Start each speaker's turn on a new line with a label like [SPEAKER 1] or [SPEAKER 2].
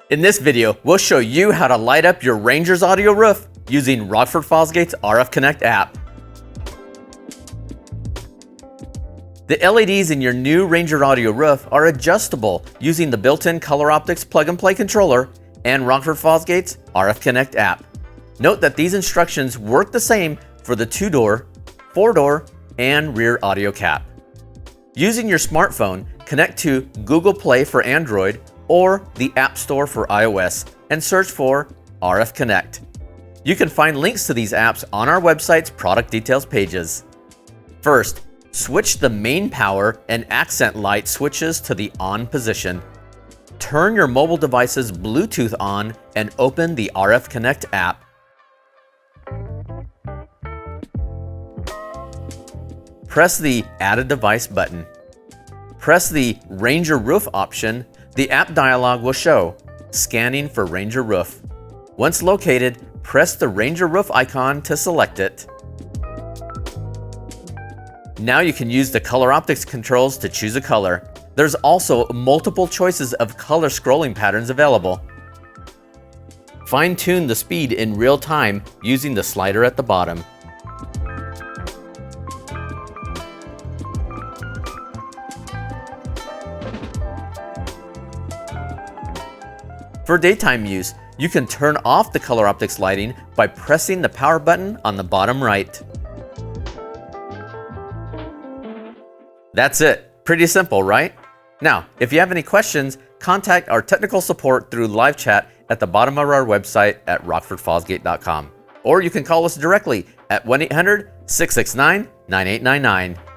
[SPEAKER 1] In this video, we'll show you how to light up your Ranger's audio roof using Rockford Fosgate's RF Connect app. The LEDs in your new Ranger audio roof are adjustable using the built-in ColorOptics plug-and-play controller and Rockford Fosgate's RF Connect app. Note that these instructions work the same for the 2-door, 4-door, and rear audio cap. Using your smartphone, connect to Google Play for Android or the App Store for iOS and search for RF Connect. You can find links to these apps on our website's product details pages. First, switch the main power and accent light switches to the on position. Turn your mobile device's Bluetooth on and open the RF Connect app. Press the Add a Device button. Press the Ranger Roof option. The app dialog will show, scanning for Ranger Roof. Once located, press the Ranger Roof icon to select it. Now you can use the ColorOptics controls to choose a color. There's also multiple choices of color scrolling patterns available. Fine-tune the speed in real time using the slider at the bottom. For daytime use, you can turn off the ColorOptics lighting by pressing the power button on the bottom right. That's it. Pretty simple, right? Now, if you have any questions, contact our technical support through live chat at the bottom of our website at rockfordfosgate.com. Or you can call us directly at 1-800-669-9899.